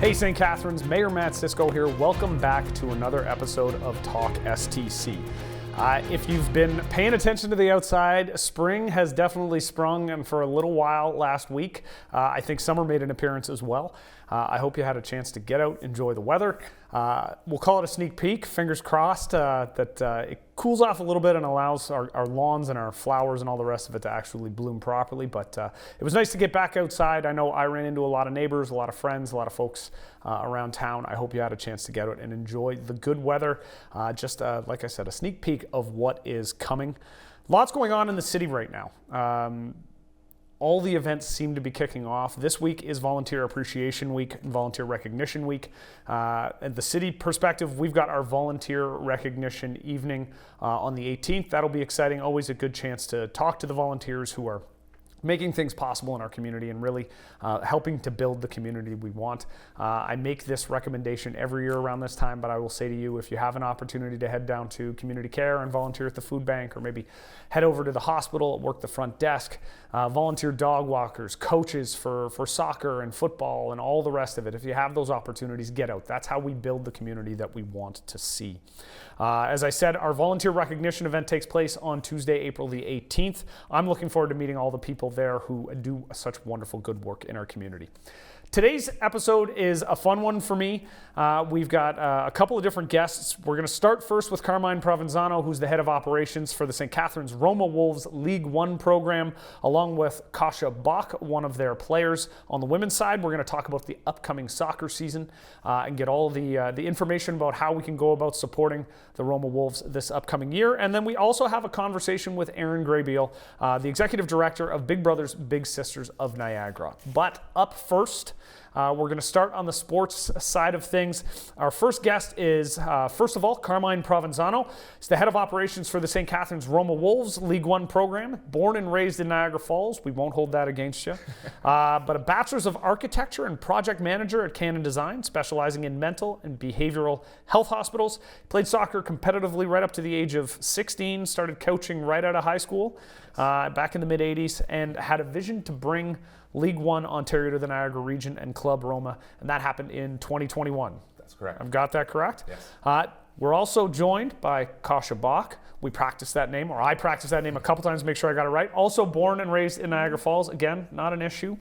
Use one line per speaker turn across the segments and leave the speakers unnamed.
Hey St. Catharines, Mayor Matt Siscoe here. Welcome back to another episode of talkSTC. If you've been paying attention to the outside, spring has definitely sprung, and for a little while last week. I think summer made an appearance as well. I hope you had a chance to get out, enjoy the weather. We'll call it a sneak peek, fingers crossed that it cools off a little bit and allows our lawns and our flowers and all the rest of it to actually bloom properly. But it was nice to get back outside. I know I ran into a lot of neighbors, a lot of friends, a lot of folks around town. I hope you had a chance to get out and enjoy the good weather. Like I said, a sneak peek of what is coming. Lots going on in the city right now. All the events seem to be kicking off. This week is Volunteer Appreciation Week and Volunteer Recognition Week. At the city perspective, we've got our Volunteer Recognition Evening on the 18th. That'll be exciting. Always a good chance to talk to the volunteers who are making things possible in our community and really helping to build the community we want. I make this recommendation every year around this time, but I will say to you, if you have an opportunity to head down to community care and volunteer at the food bank, or maybe head over to the hospital, work the front desk, volunteer dog walkers, coaches for soccer and football and all the rest of it. If you have those opportunities, get out. That's how we build the community that we want to see. As I said, our volunteer recognition event takes place on Tuesday, April the 18th. I'm looking forward to meeting all the people there who do such wonderful good work in our community. Today's episode is a fun one for me. We've got a couple of different guests. We're going to start first with Carmine Provenzano, who's the head of operations for the St. Catharines Roma Wolves League 1 program, along with Kasia, one of their players. On the women's side, we're going to talk about the upcoming soccer season and get all the information about how we can go about supporting the Roma Wolves this upcoming year. And then we also have a conversation with Erin Graybiel, the executive director of Big Brothers Big Sisters of Niagara. But up first, we're going to start on the sports side of things. Our first guest is, first of all, Carmine Provenzano. He's the head of operations for the St. Catharines Roma Wolves League 1 program. Born and raised in Niagara Falls. We won't hold that against you. But a bachelor's of architecture and project manager at Canon Design, specializing in mental and behavioral health hospitals. Played soccer competitively right up to the age of 16. Started coaching right out of high school back in the mid-'80s, and had a vision to bring League 1 Ontario to the Niagara region and Club Roma, and that happened in 2021.
That's correct.
I've got that correct?
Yes.
We're also joined by Kasia. We practiced that name, or I practiced that name a couple times to make sure I got it right. Also born and raised in Niagara Falls. Again, not an issue.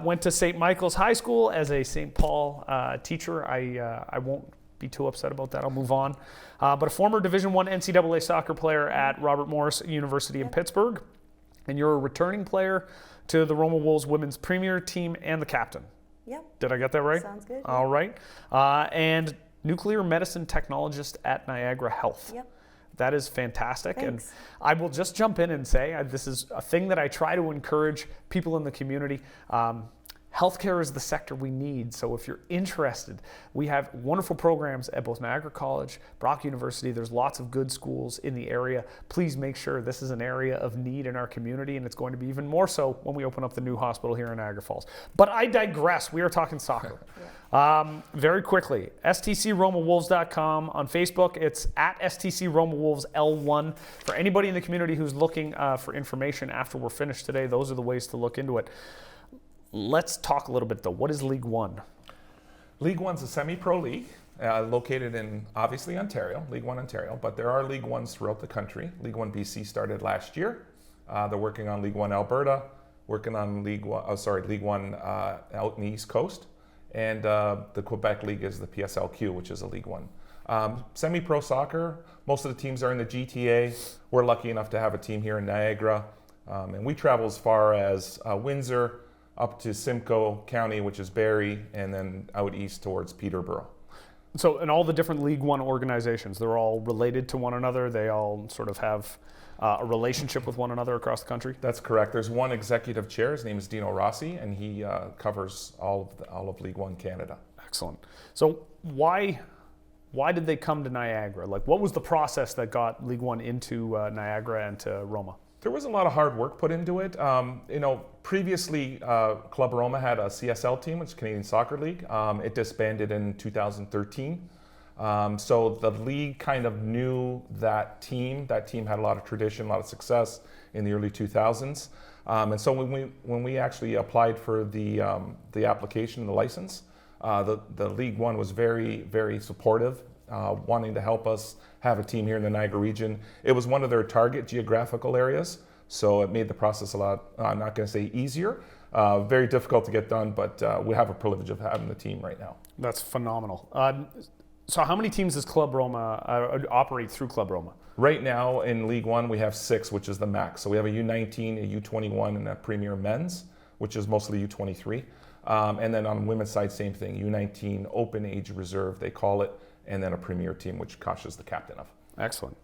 Went to St. Michael's High School as a St. Paul teacher. I won't be too upset about that. I'll move on. But a former Division I NCAA soccer player at Robert Morris University in Pittsburgh. And you're a returning player to the Roma Wolves women's premier team and the captain.
Yep.
Did I get that right?
Sounds good.
All right. And nuclear medicine technologist at Niagara Health.
Yep.
That is fantastic.
Thanks.
And I will just jump in and say this is a thing that I try to encourage people in the community. Healthcare is the sector we need, so if you're interested, we have wonderful programs at both Niagara College, Brock University. There's lots of good schools in the area. Please make sure this is an area of need in our community, and it's going to be even more so when we open up the new hospital here in Niagara Falls. But I digress. We are talking soccer. Very quickly, stcromawolves.com. On Facebook, it's at STC Roma Wolves L1. For anybody in the community who's looking for information after we're finished today, those are the ways to look into it. Let's talk a little bit, though. What is League 1?
League 1's a semi-pro league located in, obviously, Ontario, League 1 Ontario, but there are League 1s throughout the country. League 1 BC started last year. They're working on League 1 Alberta, working on League 1 out in the East Coast, and the Quebec League is the PSLQ, which is a League 1. Semi-pro soccer, most of the teams are in the GTA. We're lucky enough to have a team here in Niagara, and we travel as far as Windsor, up to Simcoe County, which is Barrie, and then out east towards Peterborough.
So, and all the different League 1 organizations, they're all related to one another? They all sort of have a relationship with one another across the country?
That's correct. There's one executive chair. His name is Dino Rossi, and he covers all of League 1 Canada.
Excellent. So why did they come to Niagara? Like, what was the process that got League 1 into Niagara and to Roma?
There was a lot of hard work put into it. Previously, Club Roma had a CSL team, which is Canadian Soccer League. It disbanded in 2013. So the league kind of knew that team. That team had a lot of tradition, a lot of success in the early 2000s. And so when we actually applied for the application, the license, The League One was very, very supportive, wanting to help us have a team here in the Niagara region. It was one of their target geographical areas, so it made the process a lot, I'm not going to say easier, very difficult to get done, but we have a privilege of having the team right now.
That's phenomenal. So how many teams does Club Roma operate through Club Roma?
Right now in League One, we have 6, which is the max. So we have a U19, a U21, and a Premier Men's, which is mostly U23. And then on the women's side, same thing, U19, Open Age Reserve, they call it, and then a Premier team, which Kasia is the captain of.
Excellent.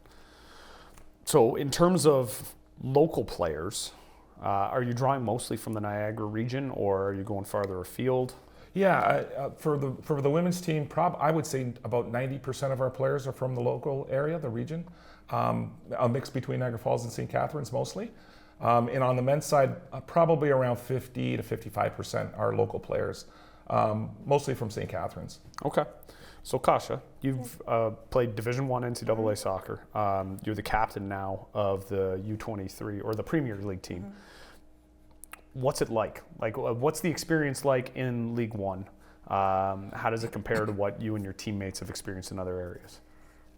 So in terms of local players, are you drawing mostly from the Niagara region, or are you going farther afield?
Yeah, for the women's team, I would say about 90% of our players are from the local area, the region. A mix between Niagara Falls and St. Catharines mostly. And on the men's side, probably around 50 to 55% are local players, mostly from St. Catharines.
Okay. So Kasia, you've played Division I NCAA soccer. You're the captain now of the U23 or the Premier League team. What's it like? Like, what's the experience like in League One? How does it compare to what you and your teammates have experienced in other areas?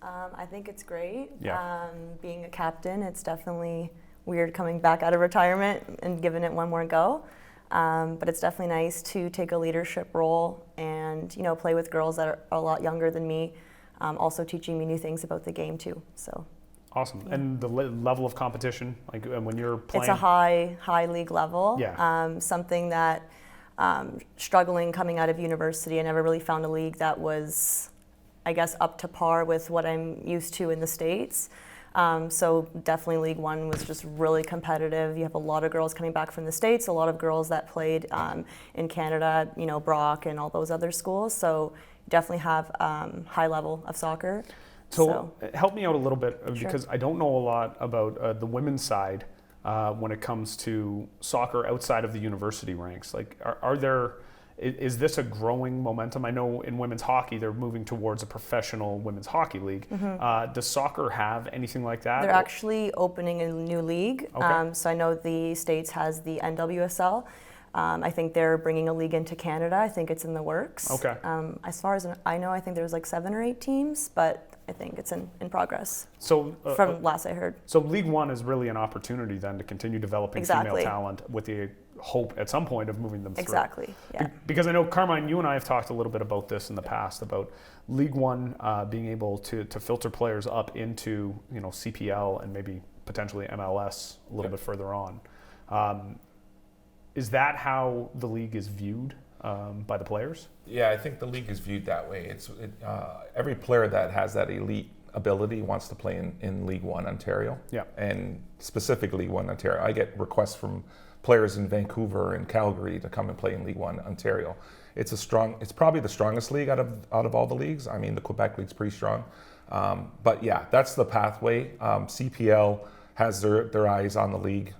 I think it's great.
Yeah.
Being a captain, it's definitely weird coming back out of retirement and giving it one more go. But it's definitely nice to take a leadership role and, you know, play with girls that are a lot younger than me, also teaching me new things about the game too. So.
Awesome. Yeah. And the level of competition, like when you're playing?
It's a high league level.
Yeah.
Something that struggling coming out of university, I never really found a league that was, I guess, up to par with what I'm used to in the States. So definitely League One was just really competitive. You have a lot of girls coming back from the States, a lot of girls that played in Canada, you know, Brock and all those other schools. So definitely have high level of soccer.
So help me out a little bit because
Sure.
I don't know a lot about the women's side when it comes to soccer outside of the university ranks. Like, is this a growing momentum? I know in women's hockey they're moving towards a professional women's hockey league. Does soccer have anything like that?
They're actually opening a new league.
Okay.
So I know the States has the NWSL. I think they're bringing a league into Canada. I think it's in the works.
Okay.
As far as I know, I think there's like 7 or 8 teams, but I think it's in progress.
So
from last I heard.
So League One is really an opportunity then to continue developing female talent with the hope at some point of moving them through.
Exactly. Yeah.
Because I know, Carmine, you and I have talked a little bit about this in the past about League One being able to filter players up into, you know, CPL and maybe potentially MLS a little bit further on. Is that how the league is viewed by the players?
Yeah, I think the league is viewed that way. Every player that has that elite ability wants to play in League One Ontario.
Yeah. And
specifically League One Ontario. I get requests from players in Vancouver and Calgary to come and play in League One Ontario. It's probably the strongest league out of all the leagues. I mean, the Quebec League's pretty strong. But yeah, that's the pathway. CPL has their eyes on the league.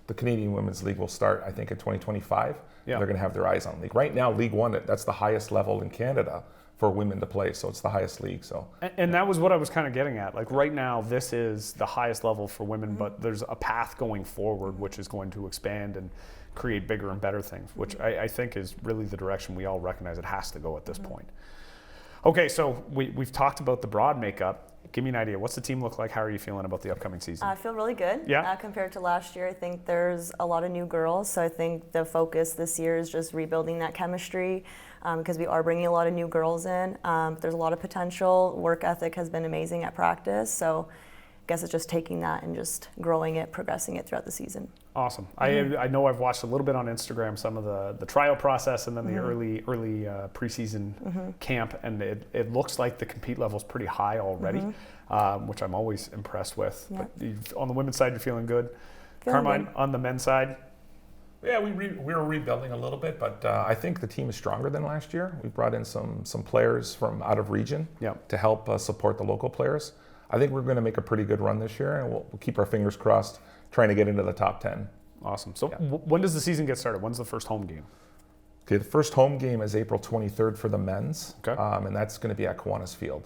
The Canadian Women's League will start, I think, in 2025.
Yeah.
They're going to have their eyes on the league. Right now, League One, that's the highest level in Canada for women to play, so it's the highest league. So.
And that was what I was kind of getting at. Like right now, this is the highest level for women, but there's a path going forward which is going to expand and create bigger and better things, which I think is really the direction we all recognize it has to go at this point. Okay, so we've talked about the broad makeup. Give me an idea. What's the team look like? How are you feeling about the upcoming season?
I feel really good.
Yeah.
Compared to last year, I think there's a lot of new girls. So I think the focus this year is just rebuilding that chemistry because we are bringing a lot of new girls in. There's a lot of potential. Work ethic has been amazing at practice. So I guess it's just taking that and just growing it, progressing it throughout the season.
Awesome. I know I've watched a little bit on Instagram, some of the trial process and then the early preseason camp, and it looks like the compete level is pretty high already, which I'm always impressed with.
Yeah.
But on the women's side, you're feeling good.
Feeling
Carmine,
good.
on the men's side?
Yeah, we're rebuilding a little bit, but I think the team is stronger than last year. We brought in some players from out of region to help support the local players. I think we're going to make a pretty good run this year, and we'll keep our fingers crossed trying to get into the top 10.
Awesome. So when does the season get started? When's the first home game?
Okay, the first home game is April 23rd for the men's,
okay.
And that's going to be at Kiwanis Field.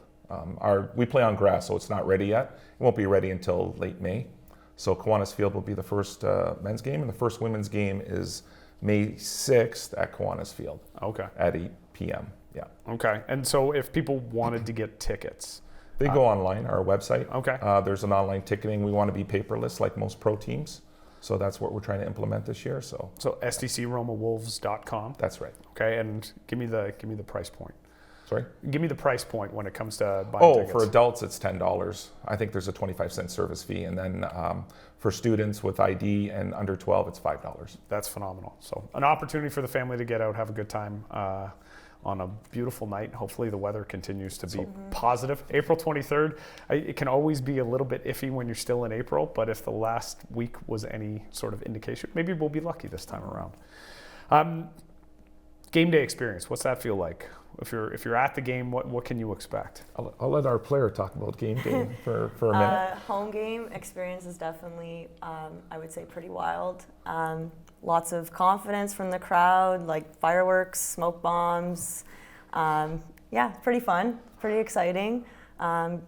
We play on grass, so it's not ready yet. It won't be ready until late May. So Kiwanis Field will be the first men's game, and the first women's game is May 6th at Kiwanis Field.
Okay.
At 8 p.m. Yeah.
Okay. And so if people wanted to get tickets,
they go online, our website.
Okay.
There's an online ticketing. We want to be paperless like most pro teams. So that's what we're trying to implement this year. So
stcromawolves.com.
That's right.
Okay. And give me the price point.
Sorry?
Give me the price point when it comes to buying tickets.
For adults, it's $10. I think there's a 25-cent service fee. And then for students with ID and under 12, it's $5.
That's phenomenal. So an opportunity for the family to get out, have a good time on a beautiful night. Hopefully the weather continues to be positive. April 23rd, it can always be a little bit iffy when you're still in April, but if the last week was any sort of indication, maybe we'll be lucky this time around. Game day experience, what's that feel like? If you're at the game, what can you expect?
I'll let our player talk about game day for a minute.
Home game experience is definitely, I would say, pretty wild. Lots of confidence from the crowd, like fireworks, smoke bombs. Yeah, pretty fun, pretty exciting.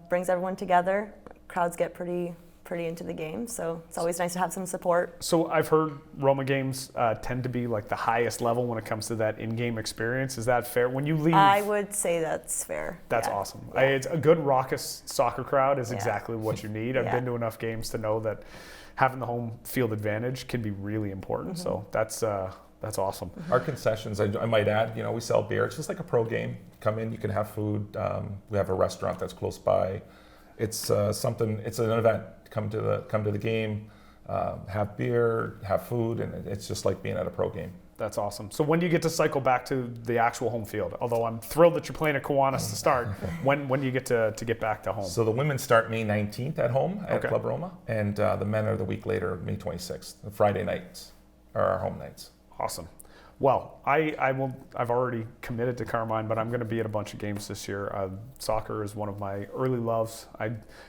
Brings everyone together. Crowds get pretty into the game, so it's always nice to have some support.
So I've heard Roma games tend to be like the highest level when it comes to that in-game experience. Is that fair? When you leave,
I would say that's fair.
That's
yeah.
awesome.
Yeah.
It's a good raucous soccer crowd is exactly what you need. I've been to enough games to know that having the home field advantage can be really important. So that's awesome.
Our concessions, I might add, we sell beer. It's just like a pro game. Come in, you can have food. We have a restaurant that's close by. It's it's an event. Come to the game, have beer, have food, and it's just like being at a pro game.
That's awesome. So when do you get to cycle back to the actual home field? Although I'm thrilled that you're playing at Kiwanis to start. When do you get to get back to home?
So the women start May 19th at home at Club Roma, and the men are the week later, May 26th. The Friday nights are our home nights.
Awesome. Well, I've already committed to Carmine, but I'm going to be at a bunch of games this year. Soccer is one of my early loves.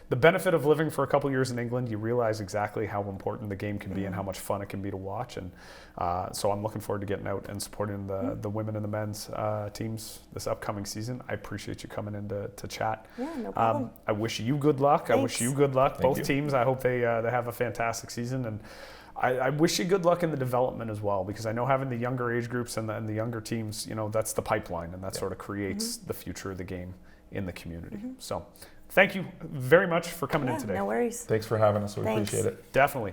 The benefit of living for a couple years in England, you realize exactly how important the game can be and how much fun it can be to watch. And so I'm looking forward to getting out and supporting the women and the men's teams this upcoming season. I appreciate you coming in to chat.
Yeah, no problem.
I wish you good luck.
Thanks.
I wish you good luck.
Thank
Both
you.
teams. I hope they have a fantastic season. And I wish you good luck in the development as well, because I know having the younger age groups and the younger teams, that's the pipeline, and that sort of creates the future of the game in the community. So thank you very much for coming in today.
No worries.
Thanks for having us. We
Thanks.
appreciate it.
Definitely.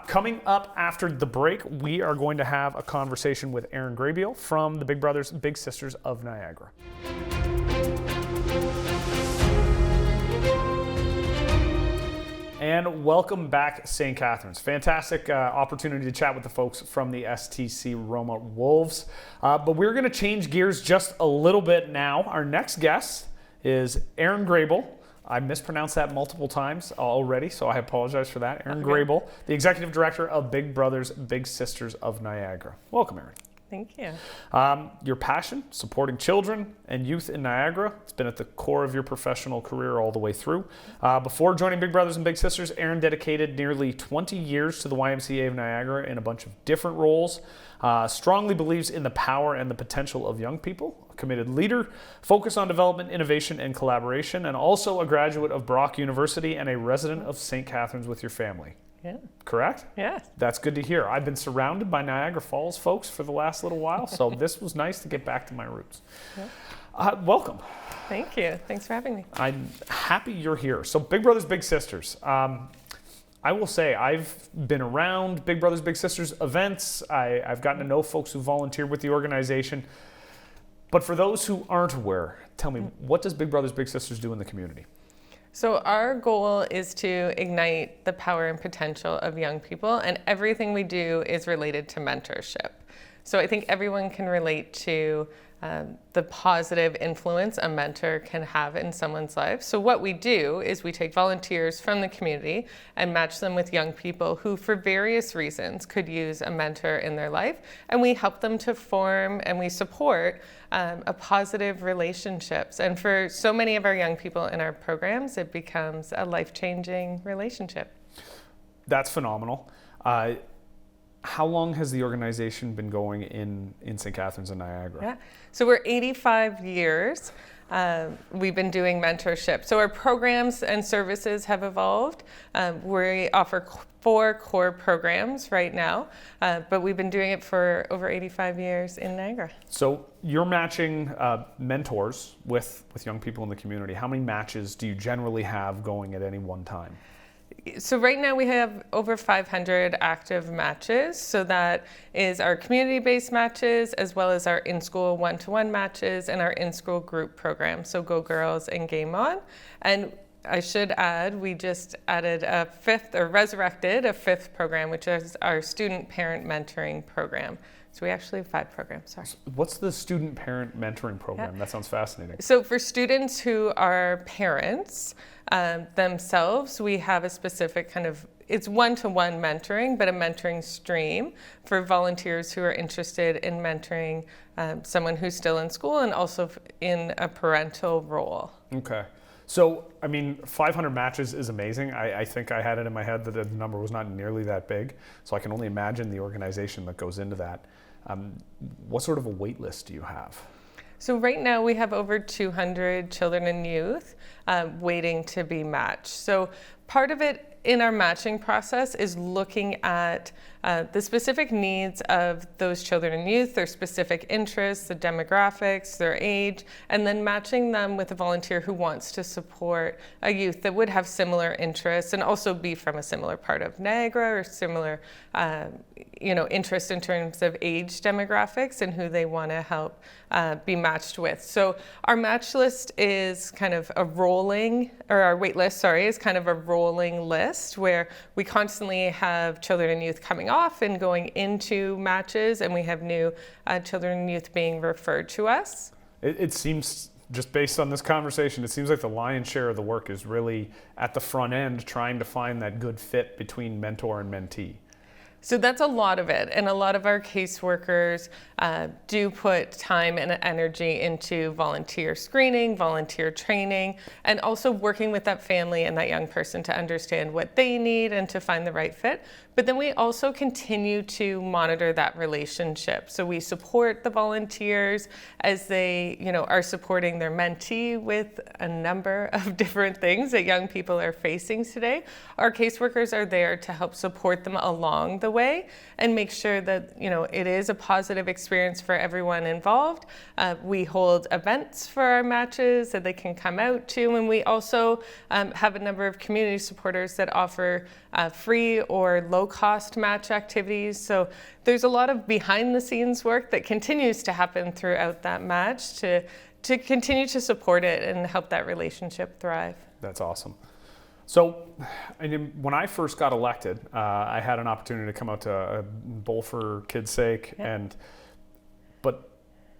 Coming up after the break, we are going to have a conversation with Erin Graybiel from the Big Brothers Big Sisters of Niagara. And welcome back, St. Catharines. Fantastic opportunity to chat with the folks from the STC Roma Wolves. But we're going to change gears just a little bit now. Our next guest is Erin Graybiel. I mispronounced that multiple times already, so I apologize for that. Erin Graybiel, the Executive Director of Big Brothers Big Sisters of Niagara. Welcome, Erin.
Thank you.
Your passion, supporting children and youth in Niagara, it's been at the core of your professional career all the way through. Before joining Big Brothers and Big Sisters, Erin dedicated nearly 20 years to the YMCA of Niagara in a bunch of different roles. Strongly believes in the power and the potential of young people, a committed leader, focus on development, innovation, and collaboration, and also a graduate of Brock University and a resident of St. Catharines with your family.
Yeah.
Correct?
Yeah.
That's good to hear. I've been surrounded by Niagara Falls folks for the last little while, so this was nice to get back to my roots. Yeah. Welcome.
Thank you. Thanks for having me.
I'm happy you're here. So Big Brothers Big Sisters. I will say I've been around Big Brothers Big Sisters events. I've gotten to know folks who volunteer with the organization. But for those who aren't aware, tell me, what does Big Brothers Big Sisters do in the community?
So our goal is to ignite the power and potential of young people, and everything we do is related to mentorship. So I think everyone can relate to the positive influence a mentor can have in someone's life. So what we do is we take volunteers from the community and match them with young people who, for various reasons, could use a mentor in their life, and we help them to form and we support a positive relationships. And for so many of our young people in our programs, it becomes a life-changing relationship.
That's phenomenal. How long has the organization been going in St. Catharines and Niagara?
Yeah, so we're 85 years. we've been doing mentorship. So our programs and services have evolved. We offer 4 core programs right now, but we've been doing it for over 85 years in Niagara.
So you're matching mentors with young people in the community. How many matches do you generally have going at any one time?
So right now we have over 500 active matches. So that is our community-based matches, as well as our in-school one-to-one matches and our in-school group program. So Go Girls and Game On. And I should add, we just added a 5th, or resurrected a 5th program, which is our student parent mentoring program. So we actually have 5 programs, sorry.
What's the student parent mentoring program?
Yeah.
That sounds fascinating.
So for students who are parents themselves, we have a specific it's one-to-one mentoring, but a mentoring stream for volunteers who are interested in mentoring someone who's still in school and also in a parental role.
Okay. So, 500 matches is amazing. I think I had it in my head that the number was not nearly that big. So I can only imagine the organization that goes into that. What sort of a wait list do you have?
So right now we have over 200 children and youth waiting to be matched. So part of it in our matching process is looking at the specific needs of those children and youth, their specific interests, the demographics, their age, and then matching them with a volunteer who wants to support a youth that would have similar interests and also be from a similar part of Niagara or similar interest in terms of age demographics and who they want to help be matched with. So our match list is kind of a rolling, or our wait list, sorry, is kind of a rolling list where we constantly have children and youth coming off and going into matches, and we have new children and youth being referred to us.
It seems, just based on this conversation, it seems like the lion's share of the work is really at the front end, trying to find that good fit between mentor and mentee.
So that's a lot of it, and a lot of our caseworkers do put time and energy into volunteer screening, volunteer training, and also working with that family and that young person to understand what they need and to find the right fit. But then we also continue to monitor that relationship. So we support the volunteers as they, are supporting their mentee with a number of different things that young people are facing today. Our caseworkers are there to help support them along the way and make sure that, it is a positive experience for everyone involved. We hold events for our matches that they can come out to, and we also have a number of community supporters that offer free or low-cost match activities. So there's a lot of behind-the-scenes work that continues to happen throughout that match to continue to support it and help that relationship thrive.
That's awesome. So when I first got elected, I had an opportunity to come out to a Bowl for Kids' Sake, but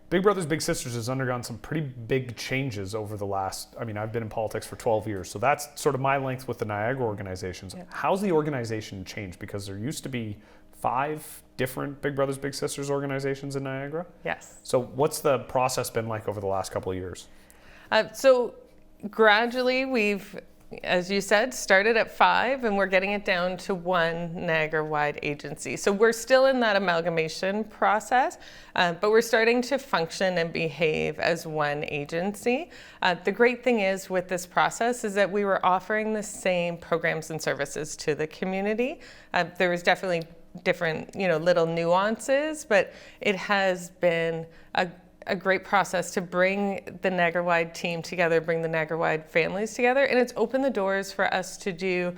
Big Brothers Big Sisters has undergone some pretty big changes over the last, I've been in politics for 12 years, so that's sort of my length with the Niagara organizations. Yeah. How's the organization changed? Because there used to be 5 different Big Brothers Big Sisters organizations in Niagara.
Yes.
So what's the process been like over the last couple of years?
So gradually we've, as you said, started at 5, and we're getting it down to 1 Niagara-wide agency. So we're still in that amalgamation process, but we're starting to function and behave as 1 agency. The great thing is with this process is that we were offering the same programs and services to the community. There was definitely different, little nuances, but it has been a great process to bring the Niagara-wide team together, bring the Niagara-wide families together, and it's opened the doors for us to do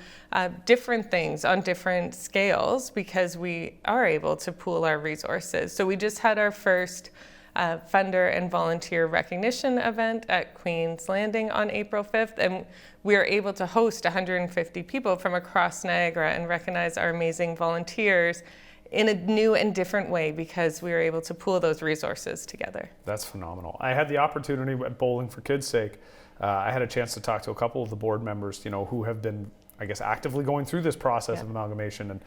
different things on different scales because we are able to pool our resources. So we just had our first funder and volunteer recognition event at Queen's Landing on April 5th, and we are able to host 150 people from across Niagara and recognize our amazing volunteers in a new and different way because we were able to pool those resources together.
That's phenomenal. I had the opportunity at Bowling for Kids' Sake. I had a chance to talk to a couple of the board members, who have been, actively going through this process of amalgamation. And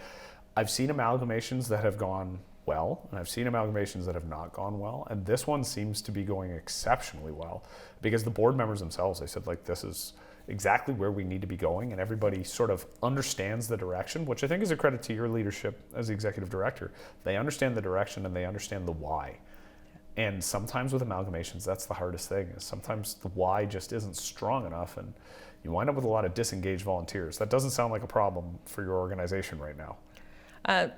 I've seen amalgamations that have gone well, and I've seen amalgamations that have not gone well. And this one seems to be going exceptionally well because the board members themselves, they said, this is exactly where we need to be going, and everybody sort of understands the direction, which I think is a credit to your leadership as the executive director. They understand the direction and they understand the why. And sometimes with amalgamations, that's the hardest thing, is sometimes the why just isn't strong enough, and you wind up with a lot of disengaged volunteers. That doesn't sound like a problem for your organization right now.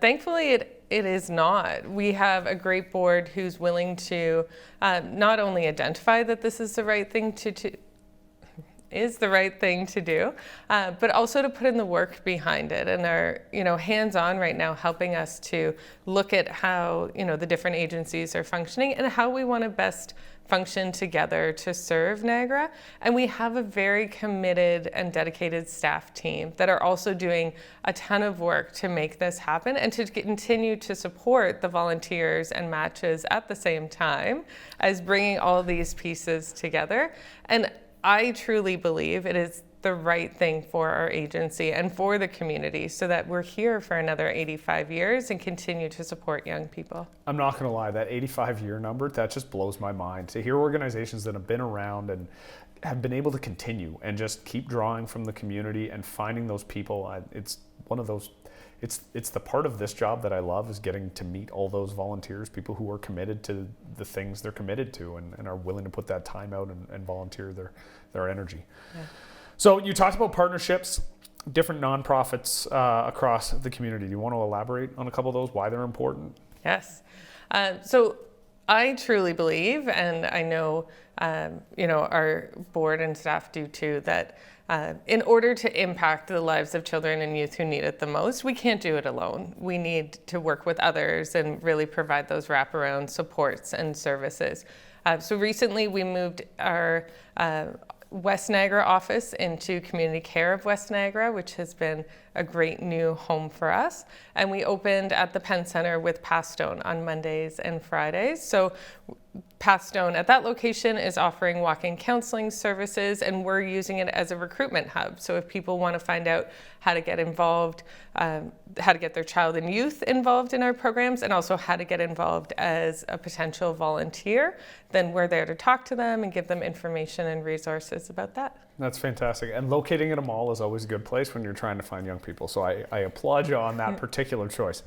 Thankfully, it is not. We have a great board who's willing to not only identify that this is the right thing to do, but also to put in the work behind it, and are hands-on right now, helping us to look at how the different agencies are functioning and how we want to best function together to serve Niagara. And we have a very committed and dedicated staff team that are also doing a ton of work to make this happen and to continue to support the volunteers and matches at the same time as bringing all these pieces together. And I truly believe it is the right thing for our agency and for the community, so that we're here for another 85 years and continue to support young people. I'm
not going to lie, that 85-year number, that just blows my mind. To hear organizations that have been around and have been able to continue and just keep drawing from the community and finding those people, it's one of those, it's the part of this job that I love, is getting to meet all those volunteers, people who are committed to the things they're committed to and are willing to put that time out and volunteer their energy. Yeah. So you talked about partnerships, different nonprofits across the community. Do you want to elaborate on a couple of those, why they're important?
Yes. So I truly believe, and I know our board and staff do too, that in order to impact the lives of children and youth who need it the most, we can't do it alone. We need to work with others and really provide those wraparound supports and services. So recently we moved our West Niagara office into Community Care of West Niagara, which has been a great new home for us. And we opened at the Penn Center with Pastone on Mondays and Fridays. So Pastone at that location is offering walk-in counseling services, and we're using it as a recruitment hub. So if people want to find out how to get involved, how to get their child and youth involved in our programs, and also how to get involved as a potential volunteer, then we're there to talk to them and give them information and resources about that.
That's fantastic. And locating at a mall is always a good place when you're trying to find young people. So I applaud you on that particular choice.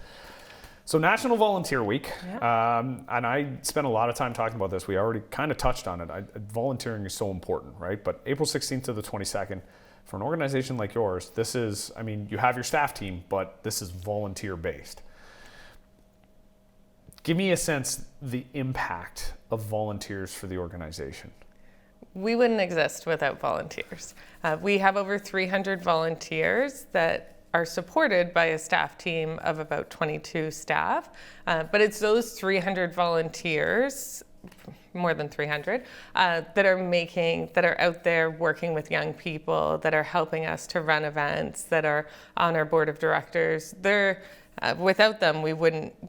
So National Volunteer Week, yeah. And I spent a lot of time talking about this. We already kind of touched on it. Volunteering is so important, right? But April 16th to the 22nd, for an organization like yours, this is, you have your staff team, but this is volunteer-based. Give me a sense the impact of volunteers for the organization.
We wouldn't exist without volunteers. We have over 300 volunteers that are supported by a staff team of about 22 staff. But it's those 300 volunteers, more than 300, that are out there working with young people, that are helping us to run events, that are on our board of directors. Without them,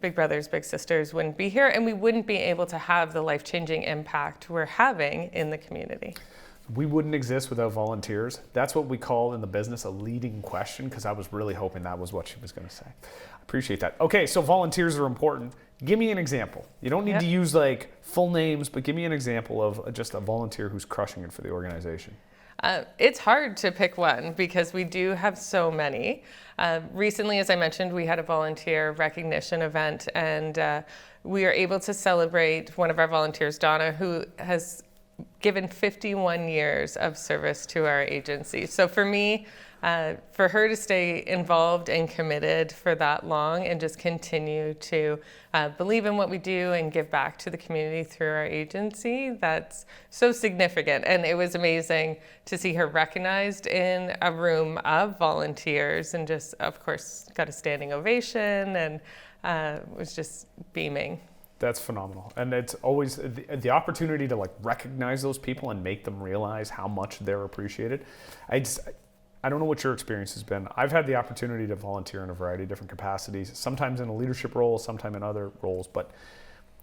Big Brothers Big Sisters wouldn't be here, and we wouldn't be able to have the life-changing impact we're having in the community.
We wouldn't exist without volunteers. That's what we call in the business a leading question, because I was really hoping that was what she was going to say. I appreciate that. Okay, so volunteers are important. Give me an example. You don't need to use full names, but give me an example of just a volunteer who's crushing it for the organization.
It's hard to pick one because we do have so many. Recently, as I mentioned, we had a volunteer recognition event, and we are able to celebrate one of our volunteers, Donna, who has given 51 years of service to our agency. So for me, for her to stay involved and committed for that long and just continue to believe in what we do and give back to the community through our agency, that's so significant. And it was amazing to see her recognized in a room of volunteers, and just, of course, got a standing ovation and was just beaming.
That's phenomenal. And it's always the opportunity to recognize those people and make them realize how much they're appreciated. I don't know what your experience has been. I've had the opportunity to volunteer in a variety of different capacities, sometimes in a leadership role, sometimes in other roles, but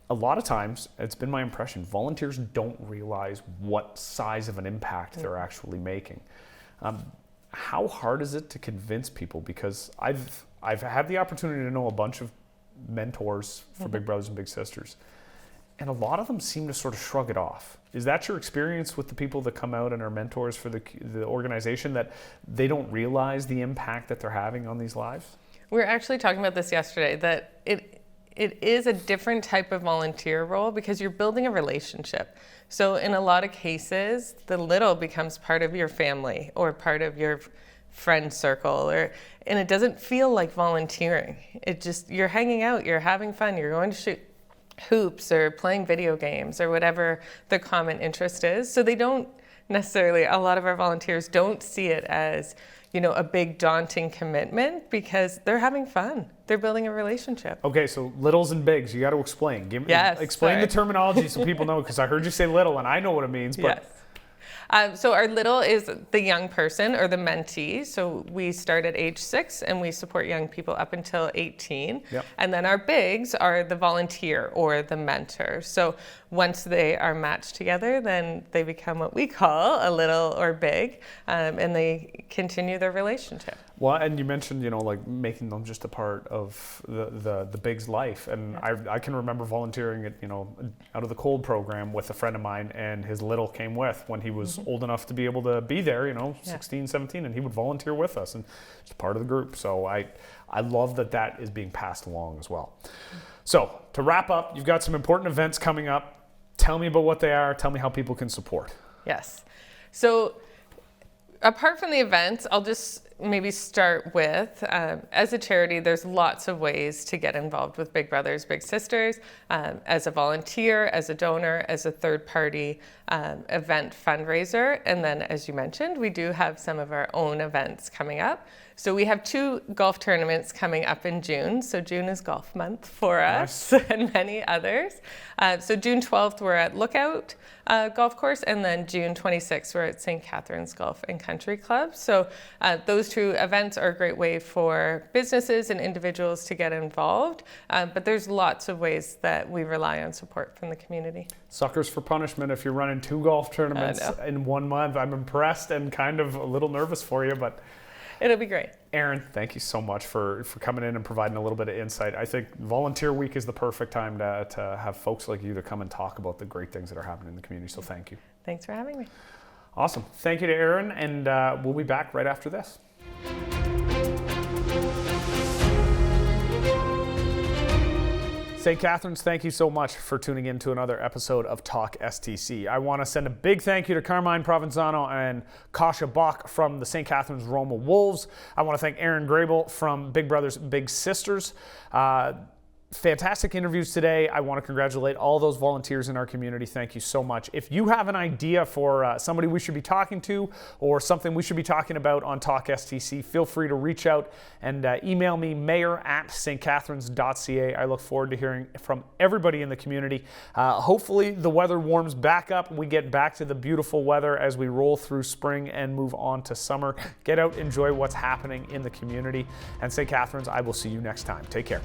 a lot of times, it's been my impression, volunteers don't realize what size of an impact they're actually making. How hard is it to convince people? Because I've had the opportunity to know a bunch of mentors for Big Brothers and Big Sisters, and a lot of them seem to sort of shrug it off. Is that your experience with the people that come out and are mentors for the organization, that they don't realize the impact that they're having on these lives?
We were actually talking about this yesterday, that it is a different type of volunteer role because you're building a relationship. So in a lot of cases, the little becomes part of your family or part of your friend circle, and it doesn't feel like volunteering. It just, you're hanging out, you're having fun, you're going to shoot hoops or playing video games or whatever the common interest is. So they don't necessarily, a lot of our volunteers don't see it as, you know, a big daunting commitment because they're having fun. They're building a relationship.
Okay, so littles and bigs, you got to explain. Explain the terminology so people know, because I heard you say little and I know what it means. But
yes. So our little is the young person or the mentee. So we start at age 6 and we support young people up until 18.
Yep.
And then our bigs are the volunteer or the mentor. So once they are matched together, then they become what we call a little or big, and they continue their relationship.
Well, and you mentioned, you know, like making them just a part of the big's life. And I can remember volunteering at, you know, out of the cold program with a friend of mine, and his little came with when he was old enough to be able to be there, you know, 16, 17, and he would volunteer with us and just part of the group. So I love that is being passed along as well. So to wrap up, you've got some important events coming up. Tell me about what they are. Tell me how people can support.
Yes. So apart from the events, I'll just maybe start with, as a charity, there's lots of ways to get involved with Big Brothers Big Sisters, as a volunteer, as a donor, as a third-party event fundraiser. And then, as you mentioned, we do have some of our own events coming up. So we have 2 golf tournaments coming up in June. So June is golf month for us and many others. So June 12th, we're at Lookout Golf Course, and then June 26th, we're at St. Catharines Golf and Country Club. So those 2 events are a great way for businesses and individuals to get involved. But there's lots of ways that we rely on support from the community.
Suckers for punishment if you're running 2 golf tournaments in 1 month. I'm impressed and kind of a little nervous for you, but
it'll be great.
Erin, thank you so much for coming in and providing a little bit of insight. I think Volunteer Week is the perfect time to have folks like you to come and talk about the great things that are happening in the community. So thank you.
Thanks for having me.
Awesome. Thank you to Erin, and we'll be back right after this. St. Catharines, thank you so much for tuning in to another episode of Talk STC. I want to send a big thank you to Carmine, Provenzano, and Kasia from the St. Catharines Roma Wolves. I want to thank Erin Graybiel from Big Brothers Big Sisters. Fantastic interviews today. I want to congratulate all those volunteers in our community. Thank you so much. If you have an idea for somebody we should be talking to or something we should be talking about on Talk STC, feel free to reach out and email me, mayor@stcatharines.ca. I look forward to hearing from everybody in the community. Hopefully the weather warms back up. We get back to the beautiful weather as we roll through spring and move on to summer. Get out, enjoy what's happening in the community. And St. Catharines, I will see you next time. Take care.